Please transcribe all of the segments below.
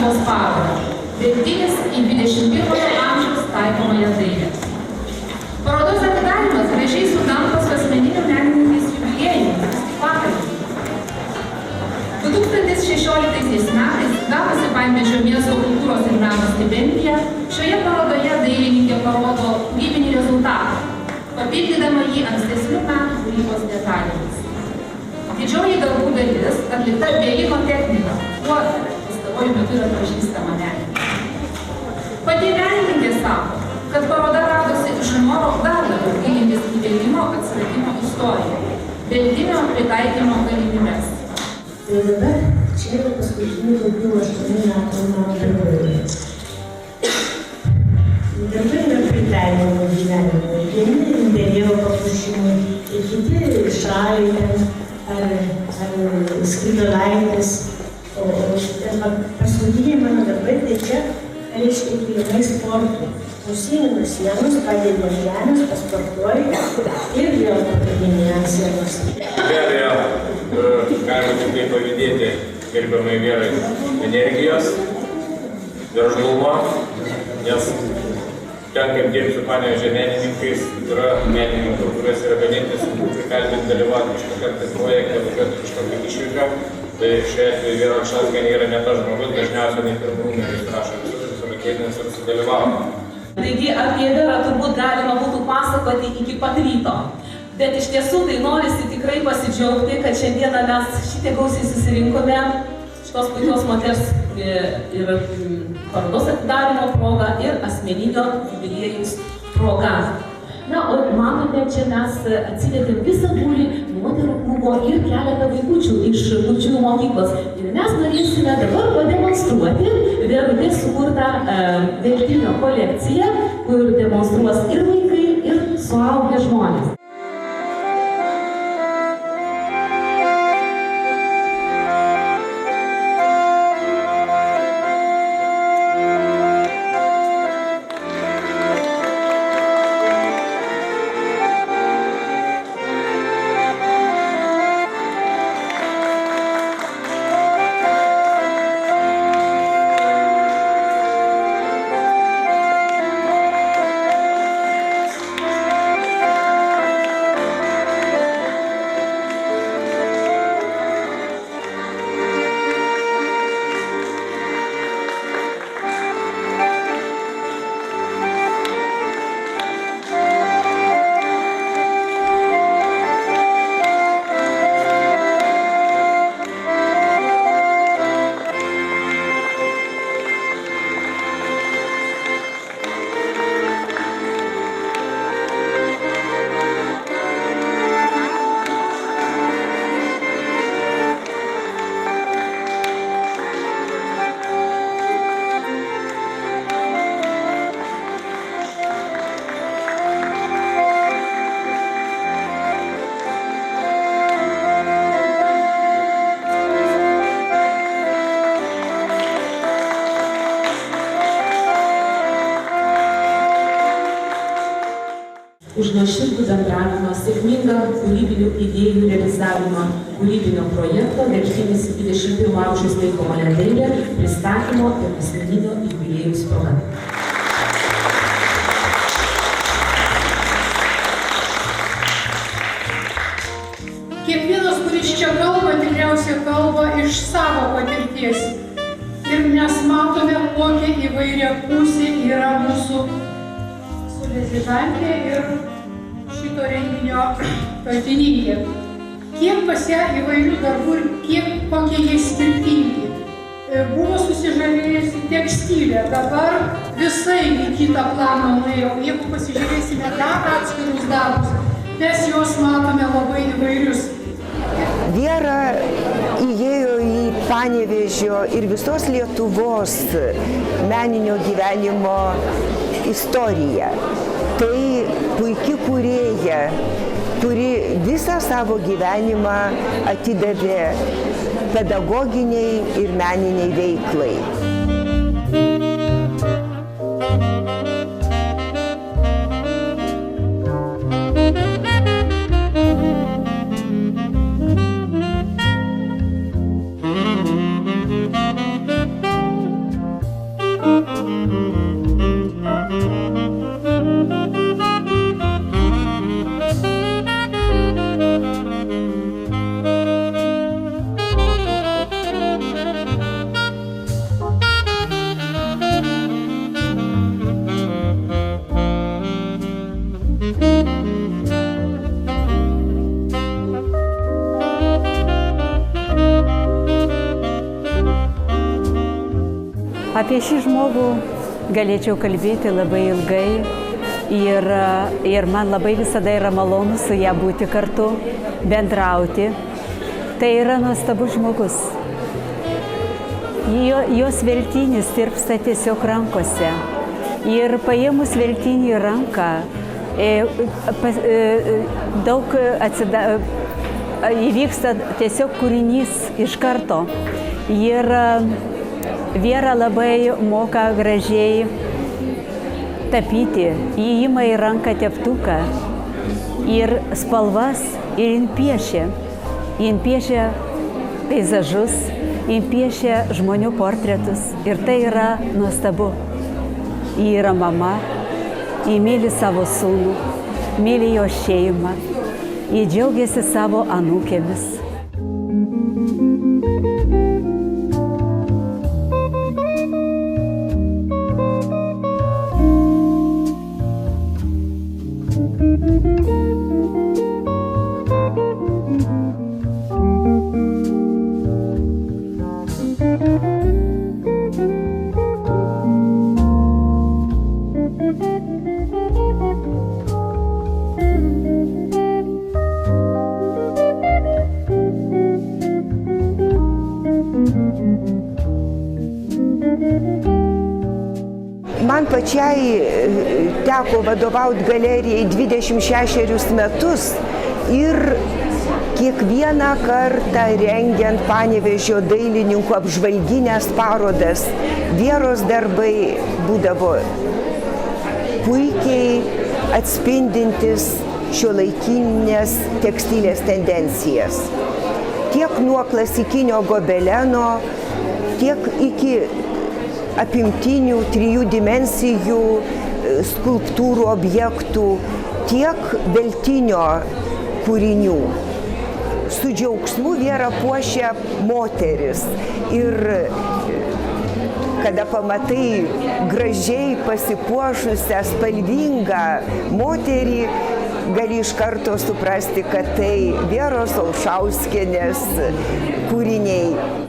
gamybos parodą Vertinis į 21 amžiaus taikomąją dailę. Parodos atidarymas gražiai sutampa su asmeniniu menininkais jubiliejumi Stipakai. 2016 metais gavusi Panevėžio miesto kultūros ir meno stipendiją, šioje parodoje dailininkė parodo kūrybinį rezultatą, papildydama jį ankstesnių metų kūrybos detalėmis. Didžioji darbų dalis atlikta bėgimo technika, kuo pastaruoju metu yra pažįstama menininkė. Pati menininkė sako, kad paroda radosi iš noro dar labiau gilintis į bėgimo atsiradimo istoriją, bėgimo pritaikymo galimybes. Tai dabar čia yra paskutinių daugiau 8 metų mano darbai. Darbai yra pritaikymo gyvenimui. Vieni dėlėjo papuošimui, ir kiti šaliai ar skridolaitės. O paskutiniai mano darbai tai čia reiškia grynai sportui. Užsiėmė nuo sienos, padėjo nuo žemės, pasportuoju ir vėl pakabinėje ant sienos. Be abejo, galima tik tai pavydėti gerbiamai vyrai energijos, veržlumo, nes ten, kaip dirbti su Panevėžio menininkais, yra menininkų, kuriuos yra ganėtinai sunku prikalbinti dalyvauti kažkokiam projekte, važiuoti kažkokią išvyką. Tai šiuo atveju Vyra Alšauskienė yra ne tas žmogus, dažniausiai ne pirmų numeris rašo visus raketinius ir sudalyvauja. Taigi apie Verą turbūt galima būtų pasakoti iki pat ryto. Bet iš tiesų tai norisi tikrai pasidžiaugti, kad šiandieną mes šitiek gausiai susirinkome šitos puikios moters ir parodos atidarymo proga ir asmeninio jubiliejaus proga. Na, o matote, čia mes atsivedėm visą būrį moterų klubo ir keletą vaikučių iš kurčiųjų mokyklos. Ir mes norėsime dabar pademonstruoti Verutės sukurtą vertinio kolekciją, kur demonstruos ir vaikai, ir suaugę žmonės. Už nuoširdų bendravimą, sėkmingą kūrybinių idėjų realizavimą, kūrybinio projekto Vertinis į 21 amžiaus taikomąją dailę pristatymo ir asmeninio jubiliejaus proga. Kiekvienas, kuris čia kalba, tikriausiai kalba iš savo patirties. Ir mes matome, kokia įvairia pusė yra mūsų rezidentė ir šito renginio kaltininkė. Kiek pas ją įvairių darbų ir kokie jie skirtingi. Buvo susižavėjusi tekstilė, dabar visai į kitą planą nuėjo. Jeigu pasižiūrėsime dar atskirus darbus, mes juos matome labai įvairius. Viera įėjo į Panevėžio ir visos Lietuvos meninio gyvenimo istoriją. Tai puiki kūrėja, kuri visą savo gyvenimą atidavė pedagoginiai ir meniniai veiklai. Apie šį žmogų galėčiau kalbėti labai ilgai ir man labai visada yra malonu su ją būti kartu, bendrauti. Tai yra nuostabus žmogus. Jos veltinis tirpsta tiesiog rankose. Ir paėmus veltinį į ranką, daug įvyksta tiesiog kūrinys iš karto. Ir Viera labai moka gražiai tapyti. Ji ima į ranką teptuką ir spalvas ir jin piešia. Jin piešia peizažus, jin piešia žmonių portretus ir tai yra nuostabu. Ji yra mama, ji myli savo sūnų, myli jo šeimą, ji džiaugiasi savo anūkėmis. Man pačiai teko vadovauti galerijai 26 metus ir kiekvieną kartą rengiant Panevėžio dailininkų apžvalginės parodas, Vieros darbai būdavo puikiai atspindintis šiuolaikinės tekstilės tendencijas. Tiek nuo klasikinio gobeleno, tiek iki apimtinių 3 dimensijų skulptūrų objektų, tiek veltinio kūrinių. Su džiaugsmu Viera puošia moteris ir kada pamatai gražiai pasipuošusią, spalvingą moterį, gali iš karto suprasti, kad tai Vieros Olšauskienės kūriniai.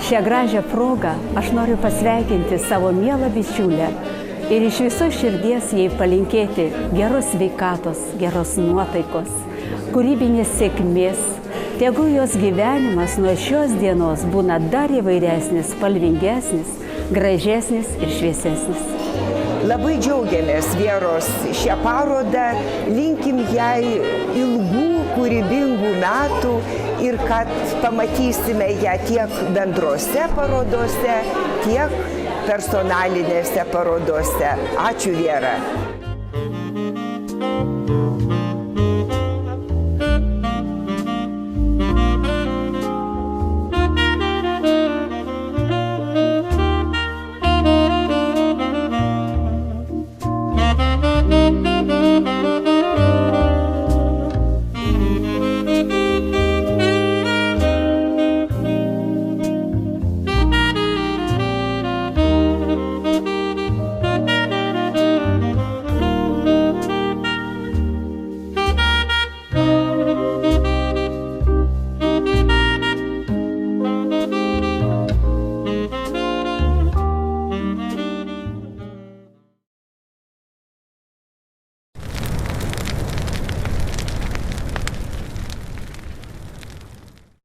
Šią gražią progą aš noriu pasveikinti savo mielą bičiulę ir iš viso širdies jai palinkėti geros sveikatos, geros nuotaikos, kūrybinės sėkmės. Tegu jos gyvenimas nuo šios dienos būna dar įvairesnis, spalvingesnis, gražesnis ir šviesesnis. Labai džiaugiamės Vieros šią parodą, linkim jai ilgų, kūrybingų metų ir kad pamatysime ją tiek bendrose parodose, tiek personalinėse parodose. Ačiū, Viera.